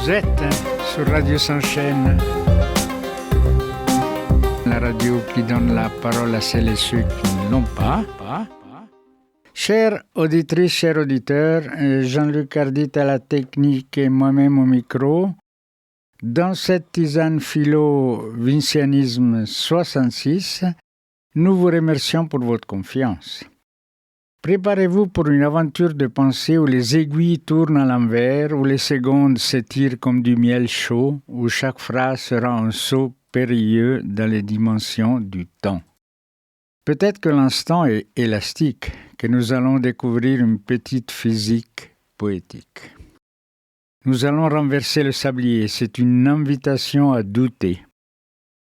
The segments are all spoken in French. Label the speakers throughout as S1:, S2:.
S1: Vous êtes sur Radio Sans-Chaîne, la radio qui donne la parole à celles et ceux qui ne l'ont pas. Chères auditrices, chers auditeurs, Jean-Luc Ardit à la technique et moi-même au micro. Dans cette tisane philo Vincianisme 66, nous vous remercions pour votre confiance. Préparez-vous pour une aventure de pensée où les aiguilles tournent à l'envers, où les secondes s'étirent comme du miel chaud, où chaque phrase sera un saut périlleux dans les dimensions du temps. Peut-être que l'instant est élastique, que nous allons découvrir une petite physique poétique. Nous allons renverser le sablier, c'est une invitation à douter.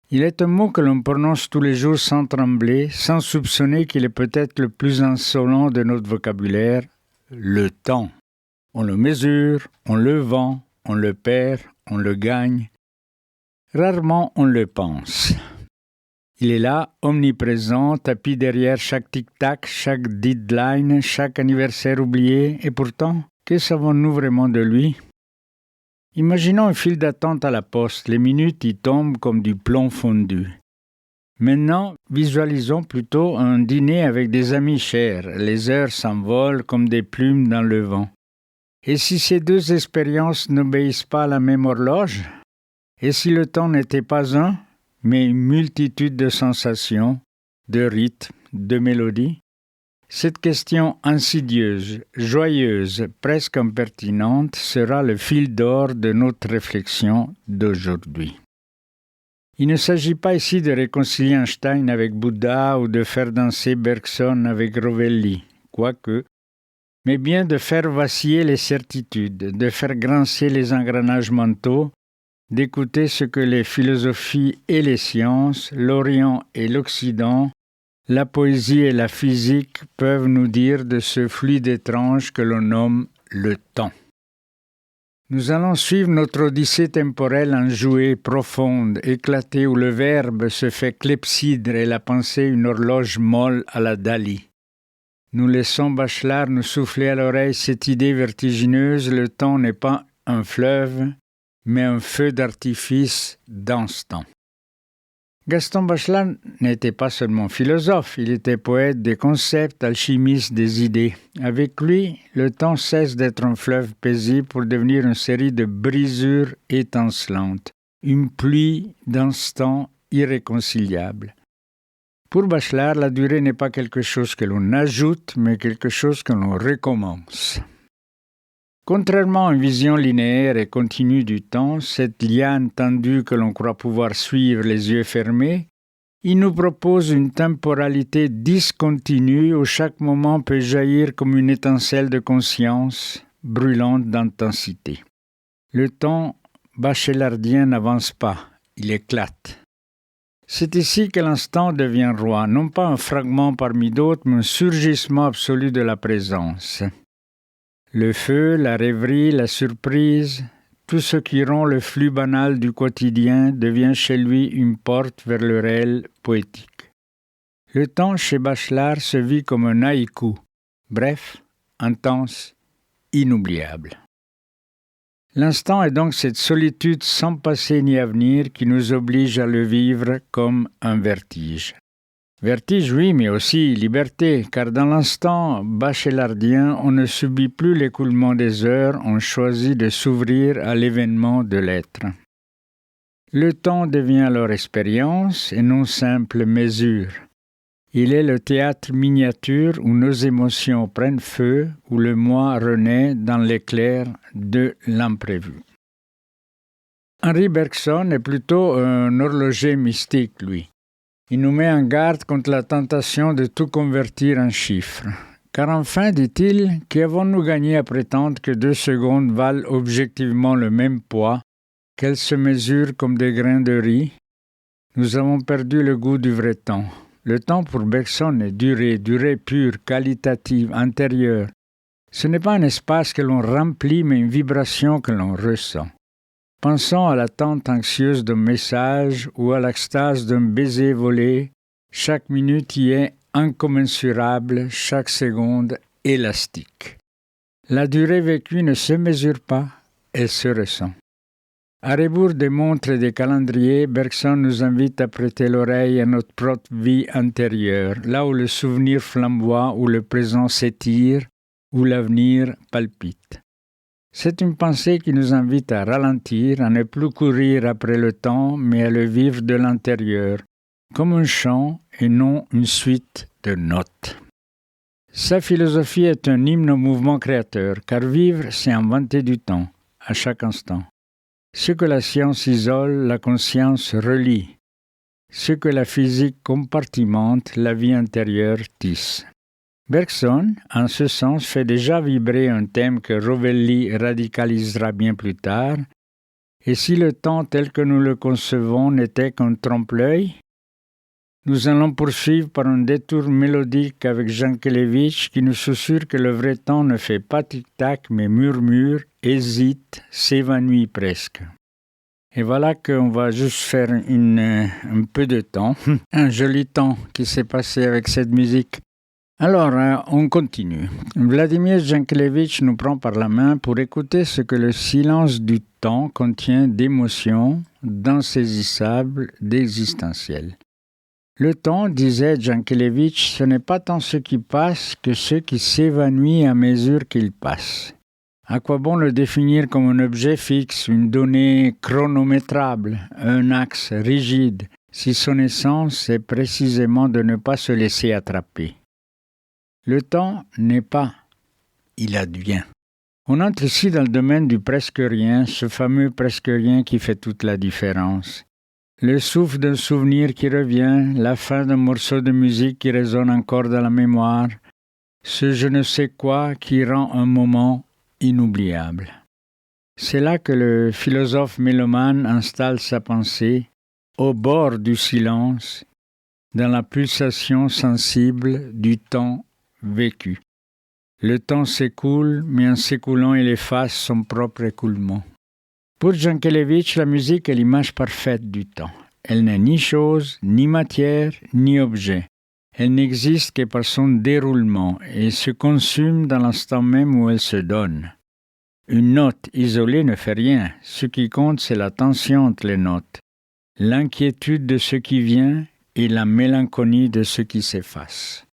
S1: Il est un mot que l'on prononce tous les jours sans trembler, sans soupçonner qu'il est peut-être le plus insolent de notre vocabulaire, le temps. On le mesure, on le vend, on le perd, on le gagne. Rarement on le pense. Il est là, omniprésent, tapis derrière chaque tic-tac, chaque deadline, chaque anniversaire oublié, et pourtant, que savons-nous vraiment de lui ? Imaginons un fil d'attente à la poste, les minutes y tombent comme du plomb fondu. Maintenant, visualisons plutôt un dîner avec des amis chers, les heures s'envolent comme des plumes dans le vent. Et si ces deux expériences n'obéissent pas à la même horloge ? Et si le temps n'était pas un, mais une multitude de sensations, de rythmes, de mélodies ? Cette question insidieuse, joyeuse, presque impertinente sera le fil d'or de notre réflexion d'aujourd'hui. Il ne s'agit pas ici de réconcilier Einstein avec Bouddha ou de faire danser Bergson avec Rovelli, quoique, mais bien de faire vaciller les certitudes, de faire grincer les engrenages mentaux, d'écouter ce que les philosophies et les sciences, l'Orient et l'Occident, la poésie et la physique peuvent nous dire de ce fluide étrange que l'on nomme le temps. Nous allons suivre notre odyssée temporelle enjouée, profonde, éclatée, où le verbe se fait clepsydre et la pensée une horloge molle à la Dali. Nous laissons Bachelard nous souffler à l'oreille cette idée vertigineuse, le temps n'est pas un fleuve, mais un feu d'artifice d'instant. Gaston Bachelard n'était pas seulement philosophe, il était poète des concepts, alchimiste des idées. Avec lui, le temps cesse d'être un fleuve paisible pour devenir une série de brisures étincelantes, une pluie d'instants irréconciliables. Pour Bachelard, la durée n'est pas quelque chose que l'on ajoute, mais quelque chose que l'on recommence. Contrairement à une vision linéaire et continue du temps, cette liane tendue que l'on croit pouvoir suivre les yeux fermés, il nous propose une temporalité discontinue où chaque moment peut jaillir comme une étincelle de conscience, brûlante d'intensité. Le temps bachelardien n'avance pas, il éclate. C'est ici que l'instant devient roi, non pas un fragment parmi d'autres, mais un surgissement absolu de la présence. Le feu, la rêverie, la surprise, tout ce qui rompt le flux banal du quotidien devient chez lui une porte vers le réel poétique. Le temps chez Bachelard se vit comme un haïku, bref, intense, inoubliable. L'instant est donc cette solitude sans passé ni avenir qui nous oblige à le vivre comme un vertige. Vertige, oui, mais aussi liberté, car dans l'instant bachelardien, on ne subit plus l'écoulement des heures, on choisit de s'ouvrir à l'événement de l'être. Le temps devient alors expérience et non simple mesure. Il est le théâtre miniature où nos émotions prennent feu, où le moi renaît dans l'éclair de l'imprévu. Henri Bergson est plutôt un horloger mystique, lui. Il nous met en garde contre la tentation de tout convertir en chiffres. Car enfin, dit-il, qu'avons-nous gagné à prétendre que 2 secondes valent objectivement le même poids, qu'elles se mesurent comme des grains de riz ? Nous avons perdu le goût du vrai temps. Le temps pour Bergson est durée pure, qualitative, intérieure. Ce n'est pas un espace que l'on remplit, mais une vibration que l'on ressent. Pensons à l'attente anxieuse d'un message ou à l'extase d'un baiser volé. Chaque minute y est incommensurable, chaque seconde élastique. La durée vécue ne se mesure pas, elle se ressent. À rebours des montres et des calendriers, Bergson nous invite à prêter l'oreille à notre propre vie intérieure, là où le souvenir flamboie, où le présent s'étire, où l'avenir palpite. C'est une pensée qui nous invite à ralentir, à ne plus courir après le temps, mais à le vivre de l'intérieur, comme un chant et non une suite de notes. Sa philosophie est un hymne au mouvement créateur, car vivre, c'est inventer du temps, à chaque instant. Ce que la science isole, la conscience relie. Ce que la physique compartimente, la vie intérieure tisse. Bergson, en ce sens, fait déjà vibrer un thème que Rovelli radicalisera bien plus tard. Et si le temps tel que nous le concevons n'était qu'un trompe-l'œil, nous allons poursuivre par un détour mélodique avec Jankélévitch qui nous susurre que le vrai temps ne fait pas tic-tac mais murmure, hésite, s'évanouit presque. Et voilà qu'on va juste faire un peu de temps, un joli temps qui s'est passé avec cette musique. Alors, on continue. Vladimir Jankélévitch nous prend par la main pour écouter ce que le silence du temps contient d'émotions d'insaisissables, d'existentielles. Le temps, disait Jankélévitch, ce n'est pas tant ce qui passe que ce qui s'évanouit à mesure qu'il passe. À quoi bon le définir comme un objet fixe, une donnée chronométrable, un axe rigide, si son essence est précisément de ne pas se laisser attraper? Le temps n'est pas, il advient. On entre ici dans le domaine du presque rien, ce fameux presque rien qui fait toute la différence. Le souffle d'un souvenir qui revient, la fin d'un morceau de musique qui résonne encore dans la mémoire, ce je ne sais quoi qui rend un moment inoubliable. C'est là que le philosophe mélomane installe sa pensée, au bord du silence, dans la pulsation sensible du temps vécu. Le temps s'écoule, mais en s'écoulant, il efface son propre écoulement. Pour Jankélévitch, la musique est l'image parfaite du temps. Elle n'est ni chose, ni matière, ni objet. Elle n'existe que par son déroulement et se consume dans l'instant même où elle se donne. Une note isolée ne fait rien. Ce qui compte, c'est la tension entre les notes, l'inquiétude de ce qui vient et la mélancolie de ce qui s'efface.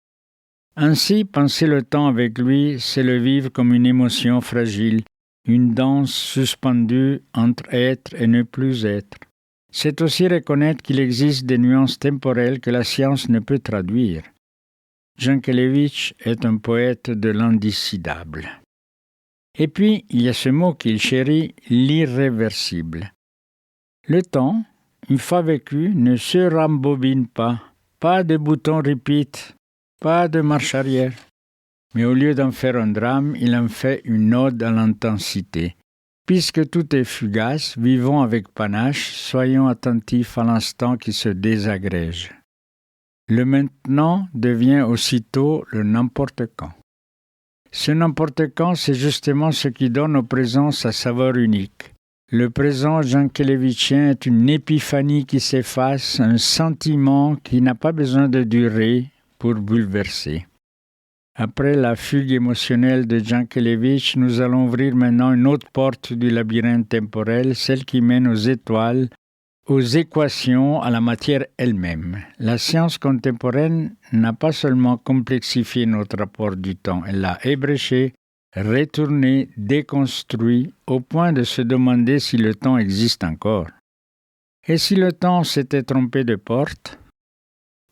S1: Ainsi, penser le temps avec lui, c'est le vivre comme une émotion fragile, une danse suspendue entre être et ne plus être. C'est aussi reconnaître qu'il existe des nuances temporelles que la science ne peut traduire. Jankélévitch est un poète de l'indécidable. Et puis, il y a ce mot qu'il chérit, l'irréversible. Le temps, une fois vécu, ne se rembobine pas de bouton repeat, pas de marche arrière. Mais au lieu d'en faire un drame, il en fait une ode à l'intensité. Puisque tout est fugace, vivons avec panache, soyons attentifs à l'instant qui se désagrège. Le maintenant devient aussitôt le n'importe quand. Ce n'importe quand, c'est justement ce qui donne au présent sa saveur unique. Le présent jankélévitchien est une épiphanie qui s'efface, un sentiment qui n'a pas besoin de durer pour bouleverser. Après la fugue émotionnelle de Jankélévitch, nous allons ouvrir maintenant une autre porte du labyrinthe temporel, celle qui mène aux étoiles, aux équations, à la matière elle-même. La science contemporaine n'a pas seulement complexifié notre rapport du temps, elle l'a ébréché, retourné, déconstruit, au point de se demander si le temps existe encore. Et si le temps s'était trompé de porte?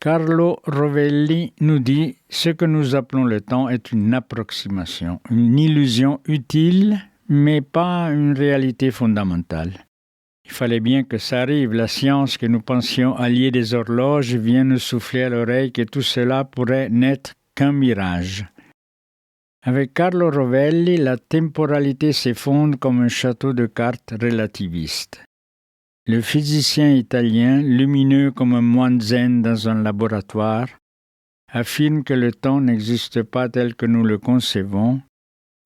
S1: Carlo Rovelli nous dit « Ce que nous appelons le temps est une approximation, une illusion utile, mais pas une réalité fondamentale. » Il fallait bien que ça arrive, la science que nous pensions allier des horloges vient nous souffler à l'oreille que tout cela pourrait n'être qu'un mirage. Avec Carlo Rovelli, la temporalité s'effondre comme un château de cartes relativiste. Le physicien italien, lumineux comme un moine zen dans un laboratoire, affirme que le temps n'existe pas tel que nous le concevons.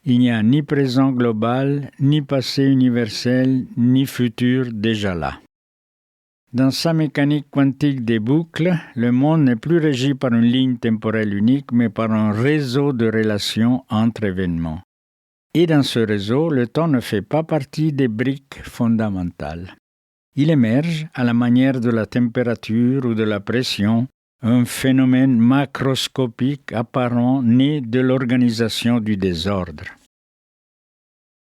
S1: Il n'y a ni présent global, ni passé universel, ni futur déjà là. Dans sa mécanique quantique des boucles, le monde n'est plus régi par une ligne temporelle unique, mais par un réseau de relations entre événements. Et dans ce réseau, le temps ne fait pas partie des briques fondamentales. Il émerge, à la manière de la température ou de la pression, un phénomène macroscopique apparent né de l'organisation du désordre.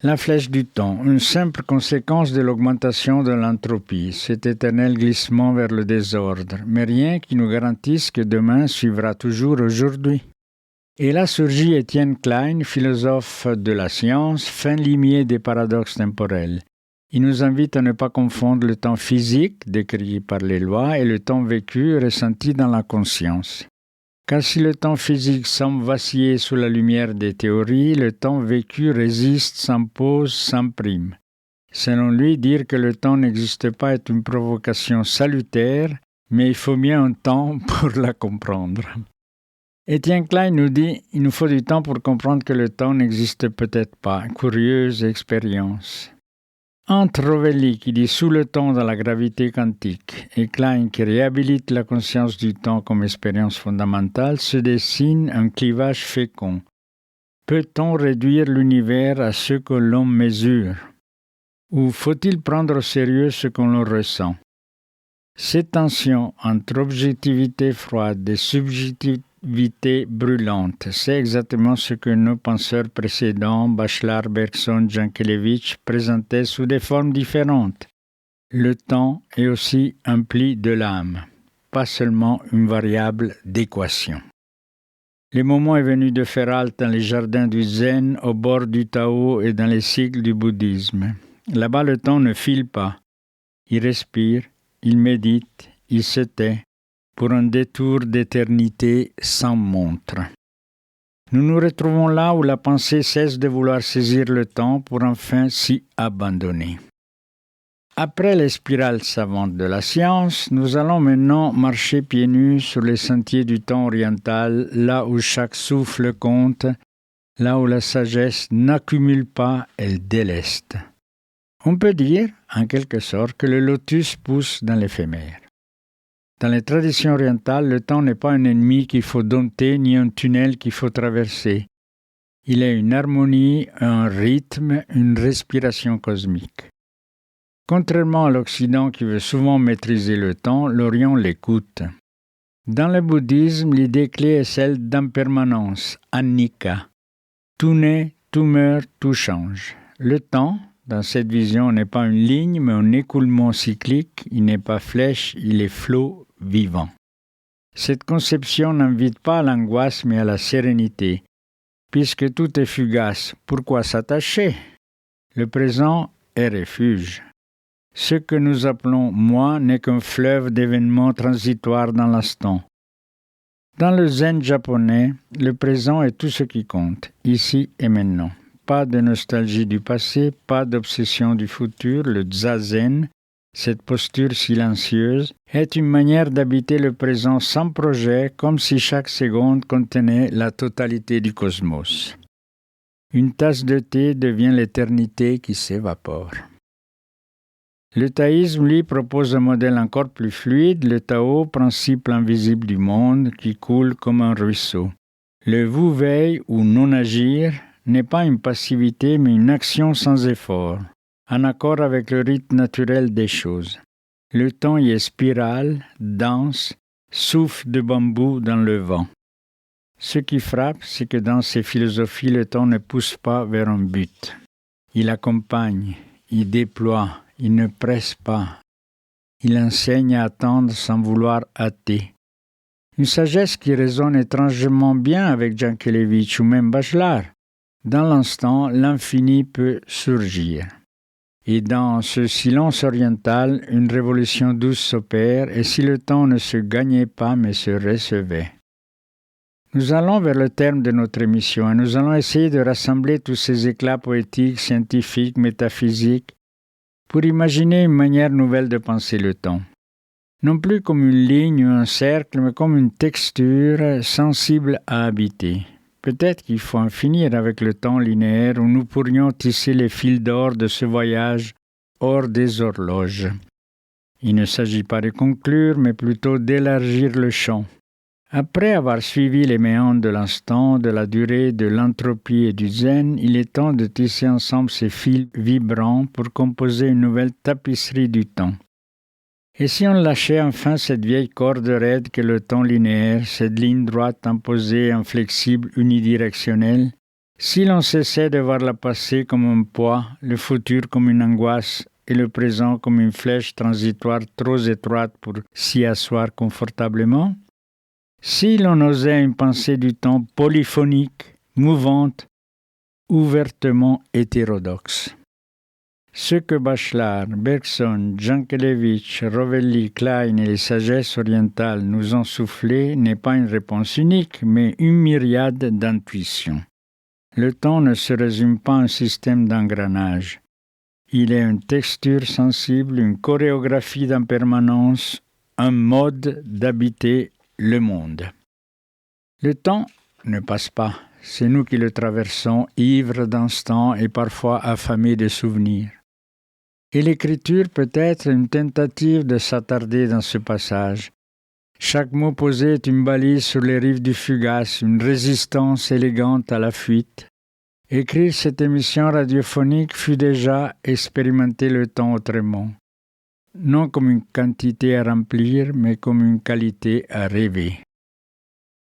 S1: La flèche du temps, une simple conséquence de l'augmentation de l'entropie, cet éternel glissement vers le désordre, mais rien qui nous garantisse que demain suivra toujours aujourd'hui. Et là surgit Étienne Klein, philosophe de la science, fin limier des paradoxes temporels. Il nous invite à ne pas confondre le temps physique, décrit par les lois, et le temps vécu, ressenti dans la conscience. Car si le temps physique semble vaciller sous la lumière des théories, le temps vécu résiste sans pause, sans prime. Selon lui, dire que le temps n'existe pas est une provocation salutaire, mais il faut bien un temps pour la comprendre. Étienne Klein nous dit « Il nous faut du temps pour comprendre que le temps n'existe peut-être pas. » Curieuse expérience. Entre Rovelli qui dit « Sous le temps dans la gravité quantique » et Klein qui réhabilite la conscience du temps comme expérience fondamentale, se dessine un clivage fécond. Peut-on réduire l'univers à ce que l'on mesure? Ou faut-il prendre au sérieux ce qu'on le ressent? Cette tension entre objectivité froide et subjectivité brûlante, c'est exactement ce que nos penseurs précédents, Bachelard, Bergson, Jankélévitch, présentaient sous des formes différentes. Le temps est aussi un pli de l'âme, pas seulement une variable d'équation. Le moment est venu de faire halte dans les jardins du Zen, au bord du Tao et dans les cycles du bouddhisme. Là-bas, le temps ne file pas. Il respire, il médite, il se tait, pour un détour d'éternité sans montre. Nous nous retrouvons là où la pensée cesse de vouloir saisir le temps pour enfin s'y abandonner. Après les spirales savantes de la science, nous allons maintenant marcher pieds nus sur les sentiers du temps oriental, là où chaque souffle compte, là où la sagesse n'accumule pas, elle déleste. On peut dire, en quelque sorte, que le lotus pousse dans l'éphémère. Dans les traditions orientales, le temps n'est pas un ennemi qu'il faut dompter ni un tunnel qu'il faut traverser. Il est une harmonie, un rythme, une respiration cosmique. Contrairement à l'Occident qui veut souvent maîtriser le temps, l'Orient l'écoute. Dans le bouddhisme, l'idée clé est celle d'impermanence, anicca. Tout naît, tout meurt, tout change. Le temps, dans cette vision, n'est pas une ligne, mais un écoulement cyclique. Il n'est pas flèche, il est flot vivant. Cette conception n'invite pas à l'angoisse, mais à la sérénité. Puisque tout est fugace, pourquoi s'attacher? Le présent est refuge. Ce que nous appelons moi n'est qu'un fleuve d'événements transitoires dans l'instant. Dans le zen japonais, le présent est tout ce qui compte, ici et maintenant. Pas de nostalgie du passé, pas d'obsession du futur, le zazen, cette posture silencieuse, est une manière d'habiter le présent sans projet, comme si chaque seconde contenait la totalité du cosmos. Une tasse de thé devient l'éternité qui s'évapore. Le taoïsme, lui, propose un modèle encore plus fluide, le Tao, principe invisible du monde, qui coule comme un ruisseau. Le vous-veille ou non-agir n'est pas une passivité, mais une action sans effort, en accord avec le rythme naturel des choses. Le temps y est spirale, danse, souffle de bambou dans le vent. Ce qui frappe, c'est que dans ces philosophies, le temps ne pousse pas vers un but. Il accompagne, il déploie, il ne presse pas. Il enseigne à attendre sans vouloir hâter. Une sagesse qui résonne étrangement bien avec Jankélévitch ou même Bachelard. Dans l'instant, l'infini peut surgir. Et dans ce silence oriental, une révolution douce s'opère, et si le temps ne se gagnait pas mais se recevait. Nous allons vers le terme de notre émission et nous allons essayer de rassembler tous ces éclats poétiques, scientifiques, métaphysiques, pour imaginer une manière nouvelle de penser le temps. Non plus comme une ligne ou un cercle, mais comme une texture sensible à habiter. Peut-être qu'il faut en finir avec le temps linéaire où nous pourrions tisser les fils d'or de ce voyage hors des horloges. Il ne s'agit pas de conclure, mais plutôt d'élargir le champ, Après avoir suivi les méandres de l'instant, de la durée, de l'entropie et du zen, il est temps de tisser ensemble ces fils vibrants pour composer une nouvelle tapisserie du temps. Et si on lâchait enfin cette vieille corde raide qu'est le temps linéaire, cette ligne droite imposée, inflexible, unidirectionnelle, si l'on cessait de voir le passé comme un poids, le futur comme une angoisse et le présent comme une flèche transitoire trop étroite pour s'y asseoir confortablement, si l'on osait une pensée du temps polyphonique, mouvante, ouvertement hétérodoxe. Ce que Bachelard, Bergson, Jankélévitch, Rovelli, Klein et les sagesses orientales nous ont soufflé n'est pas une réponse unique, mais une myriade d'intuitions. Le temps ne se résume pas à un système d'engrenage. Il est une texture sensible, une chorégraphie d'impermanence, un mode d'habiter le monde. Le temps ne passe pas, c'est nous qui le traversons, ivres d'instants et parfois affamés de souvenirs. Et l'écriture peut être une tentative de s'attarder dans ce passage. Chaque mot posé est une balise sur les rives du fugace, une résistance élégante à la fuite. Écrire cette émission radiophonique fut déjà expérimenter le temps autrement. Non comme une quantité à remplir, mais comme une qualité à rêver.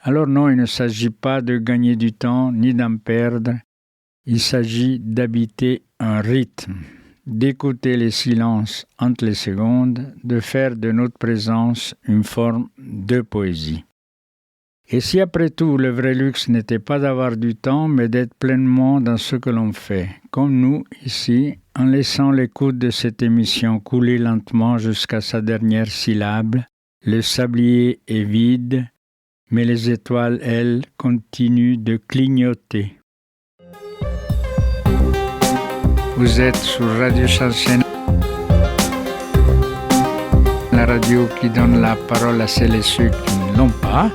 S1: Alors non, il ne s'agit pas de gagner du temps, ni d'en perdre. Il s'agit d'habiter un rythme, d'écouter les silences entre les secondes, de faire de notre présence une forme de poésie. Et si après tout, le vrai luxe n'était pas d'avoir du temps, mais d'être pleinement dans ce que l'on fait, comme nous, ici, en laissant l'écoute de cette émission couler lentement jusqu'à sa dernière syllabe, le sablier est vide, mais les étoiles, elles, continuent de clignoter. Vous êtes sur Radio Shansen, la radio qui donne la parole à celles et ceux qui ne l'ont pas.